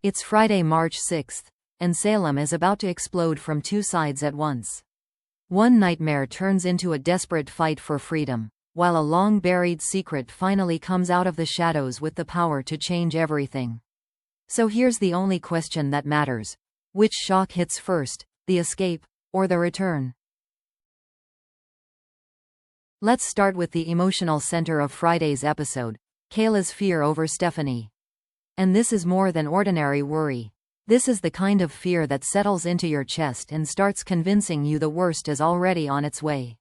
It's Friday, March 6th, and Salem is about to explode from two sides at once. One nightmare turns into a desperate fight for freedom, while a long-buried secret finally comes out of the shadows with the power to change everything. So here's the only question that matters. Which shock hits first, the escape, or the return? Let's start with the emotional center of Friday's episode, Kayla's fear over Stephanie. And this is more than ordinary worry. This is the kind of fear that settles into your chest and starts convincing you the worst is already on its way.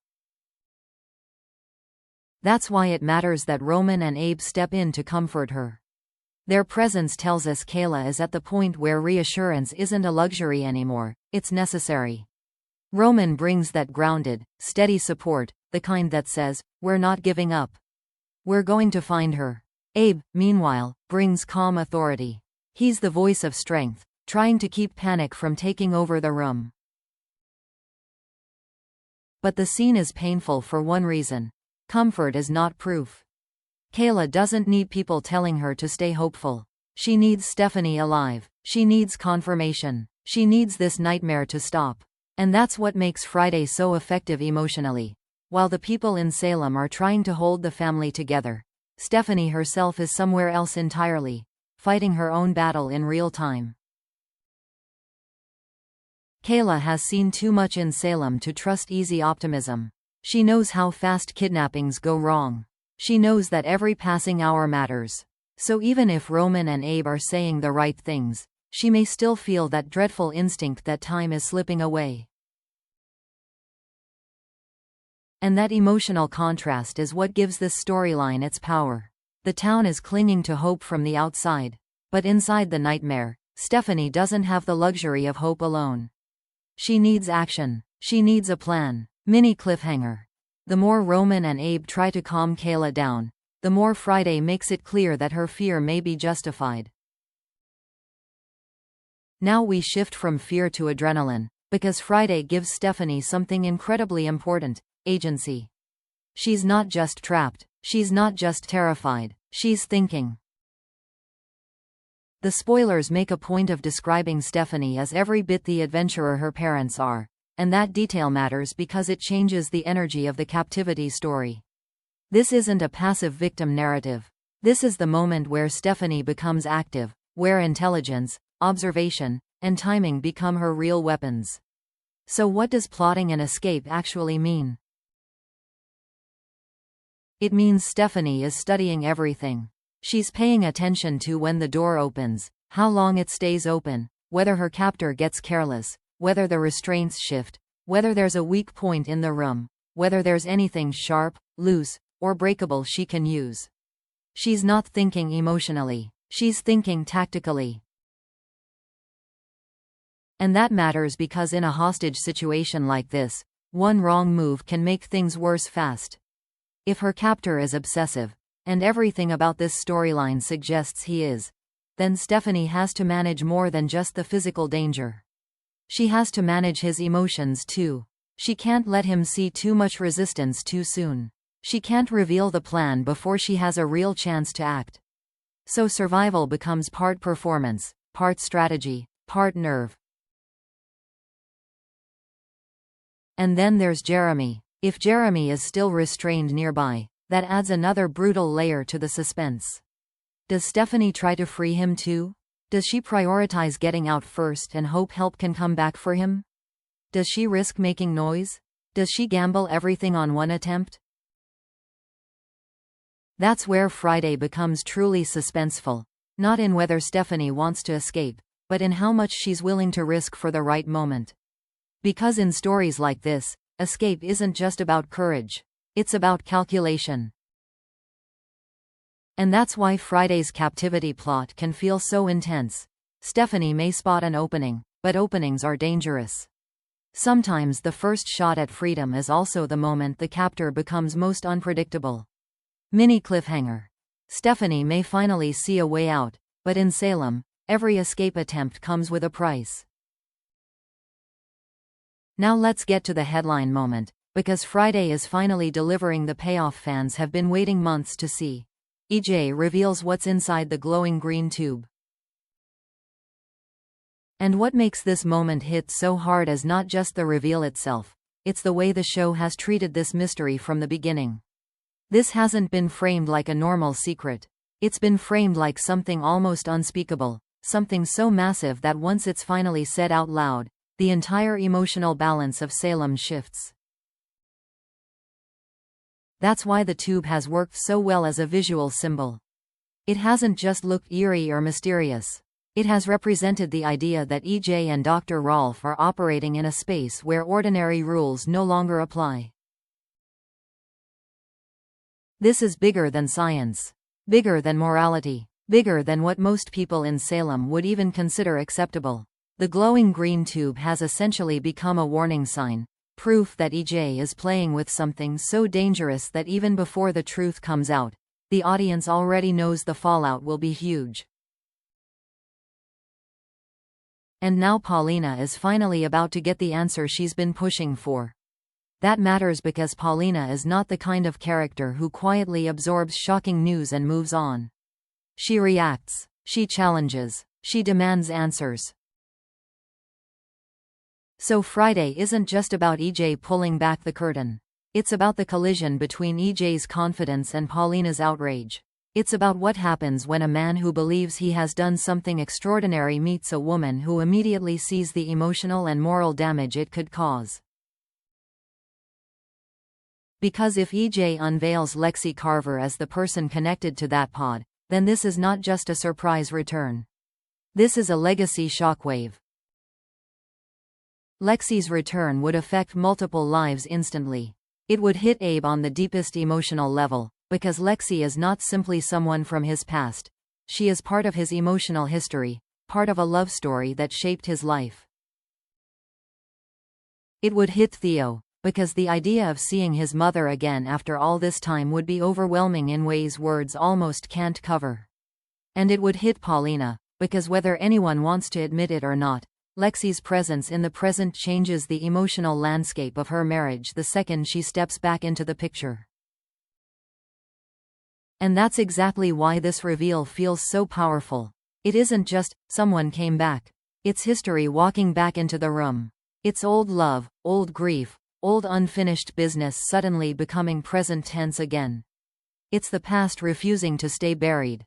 That's why it matters that Roman and Abe step in to comfort her. Their presence tells us Kayla is at the point where reassurance isn't a luxury anymore, it's necessary. Roman brings that grounded, steady support, the kind that says, "We're not giving up. We're going to find her." Abe, meanwhile, brings calm authority. He's the voice of strength, trying to keep panic from taking over the room. But the scene is painful for one reason. Comfort is not proof. Kayla doesn't need people telling her to stay hopeful. She needs Stephanie alive. She needs confirmation. She needs this nightmare to stop. And that's what makes Friday so effective emotionally. While the people in Salem are trying to hold the family together, Stephanie herself is somewhere else entirely, fighting her own battle in real time. Kayla has seen too much in Salem to trust easy optimism. She knows how fast kidnappings go wrong. She knows that every passing hour matters. So even if Roman and Abe are saying the right things, she may still feel that dreadful instinct that time is slipping away. And that emotional contrast is what gives this storyline its power. The town is clinging to hope from the outside, but inside the nightmare, Stephanie doesn't have the luxury of hope alone. She needs action. She needs a plan. Mini cliffhanger. The more Roman and Abe try to calm Kayla down, the more Friday makes it clear that her fear may be justified. Now we shift from fear to adrenaline, because Friday gives Stephanie something incredibly important: agency. She's not just trapped, she's not just terrified, she's thinking. The spoilers make a point of describing Stephanie as every bit the adventurer her parents are, and that detail matters because it changes the energy of the captivity story. This isn't a passive victim narrative. This is the moment where Stephanie becomes active, where intelligence, observation, and timing become her real weapons. So what does plotting an escape actually mean? It means Stephanie is studying everything. She's paying attention to when the door opens, how long it stays open, whether her captor gets careless, whether the restraints shift, whether there's a weak point in the room, whether there's anything sharp, loose, or breakable she can use. She's not thinking emotionally. She's thinking tactically. And that matters because in a hostage situation like this, one wrong move can make things worse fast. If her captor is obsessive, and everything about this storyline suggests he is, then Stephanie has to manage more than just the physical danger. She has to manage his emotions too. She can't let him see too much resistance too soon. She can't reveal the plan before she has a real chance to act. So survival becomes part performance, part strategy, part nerve. And then there's Jeremy. If Jeremy is still restrained nearby, that adds another brutal layer to the suspense. Does Stephanie try to free him too? Does she prioritize getting out first and hope help can come back for him? Does she risk making noise? Does she gamble everything on one attempt? That's where Friday becomes truly suspenseful, not in whether Stephanie wants to escape, but in how much she's willing to risk for the right moment. Because in stories like this, escape isn't just about courage. It's about calculation. And that's why Friday's captivity plot can feel so intense. Stephanie may spot an opening, but openings are dangerous. Sometimes the first shot at freedom is also the moment the captor becomes most unpredictable. Mini cliffhanger. Stephanie may finally see a way out, but in Salem, every escape attempt comes with a price. Now let's get to the headline moment. Because Friday is finally delivering the payoff fans have been waiting months to see. EJ reveals what's inside the glowing green tube. And what makes this moment hit so hard is not just the reveal itself, it's the way the show has treated this mystery from the beginning. This hasn't been framed like a normal secret. It's been framed like something almost unspeakable, something so massive that once it's finally said out loud, the entire emotional balance of Salem shifts. That's why the tube has worked so well as a visual symbol. It hasn't just looked eerie or mysterious. It has represented the idea that EJ and Dr. Rolf are operating in a space where ordinary rules no longer apply. This is bigger than science. Bigger than morality. Bigger than what most people in Salem would even consider acceptable. The glowing green tube has essentially become a warning sign. Proof that EJ is playing with something so dangerous that even before the truth comes out, the audience already knows the fallout will be huge. And now Paulina is finally about to get the answer she's been pushing for. That matters because Paulina is not the kind of character who quietly absorbs shocking news and moves on. She reacts. She challenges. She demands answers. So Friday isn't just about EJ pulling back the curtain. It's about the collision between EJ's confidence and Paulina's outrage. It's about what happens when a man who believes he has done something extraordinary meets a woman who immediately sees the emotional and moral damage it could cause. Because if EJ unveils Lexi Carver as the person connected to that pod, then this is not just a surprise return. This is a legacy shockwave. Lexi's return would affect multiple lives instantly. It would hit Abe on the deepest emotional level, because Lexi is not simply someone from his past. She is part of his emotional history, part of a love story that shaped his life. It would hit Theo, because the idea of seeing his mother again after all this time would be overwhelming in ways words almost can't cover. And it would hit Paulina, because whether anyone wants to admit it or not, Lexi's presence in the present changes the emotional landscape of her marriage the second she steps back into the picture. And that's exactly why this reveal feels so powerful. It isn't just, someone came back. It's history walking back into the room. It's old love, old grief, old unfinished business suddenly becoming present tense again. It's the past refusing to stay buried.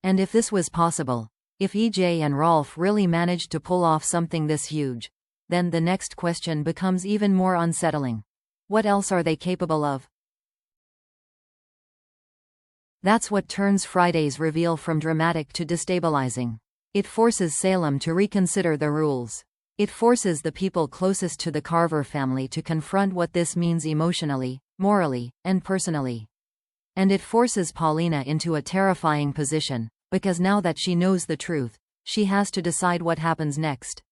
And if this was possible, if EJ and Rolf really managed to pull off something this huge, then the next question becomes even more unsettling. What else are they capable of? That's what turns Friday's reveal from dramatic to destabilizing. It forces Salem to reconsider the rules. It forces the people closest to the Carver family to confront what this means emotionally, morally, and personally. And it forces Paulina into a terrifying position, because now that she knows the truth, she has to decide what happens next.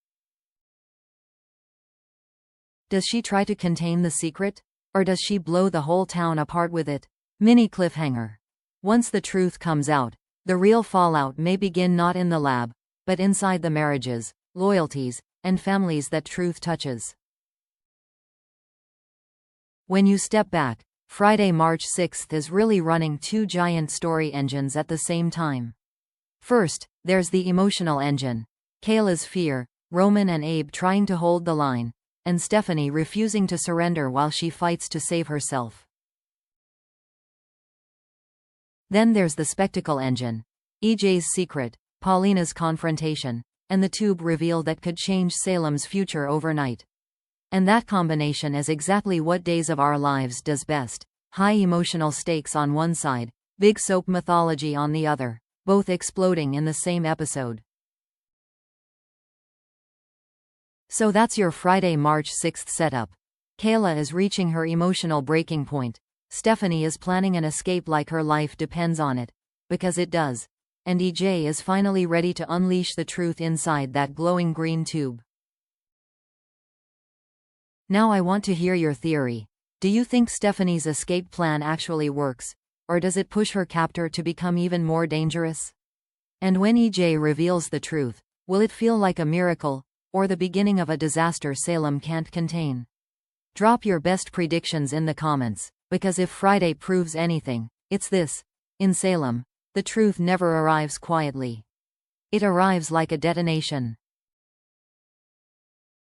Does she try to contain the secret? Or does she blow the whole town apart with it? Mini cliffhanger. Once the truth comes out, the real fallout may begin not in the lab, but inside the marriages, loyalties, and families that truth touches. When you step back, Friday, March 6th is really running two giant story engines at the same time. First, there's the emotional engine. Kayla's fear, Roman and Abe trying to hold the line, and Stephanie refusing to surrender while she fights to save herself. Then there's the spectacle engine. EJ's secret, Paulina's confrontation, and the tube reveal that could change Salem's future overnight. And that combination is exactly what Days of Our Lives does best. High emotional stakes on one side, big soap mythology on the other, both exploding in the same episode. So that's your Friday, March 6th setup. Kayla is reaching her emotional breaking point. Stephanie is planning an escape like her life depends on it. Because it does. And EJ is finally ready to unleash the truth inside that glowing green tube. Now I want to hear your theory. Do you think Stephanie's escape plan actually works? Or does it push her captor to become even more dangerous? And when EJ reveals the truth, will it feel like a miracle? or the beginning of a disaster Salem can't contain? Drop your best predictions in the comments, because if Friday proves anything, it's this. In Salem, the truth never arrives quietly. It arrives like a detonation.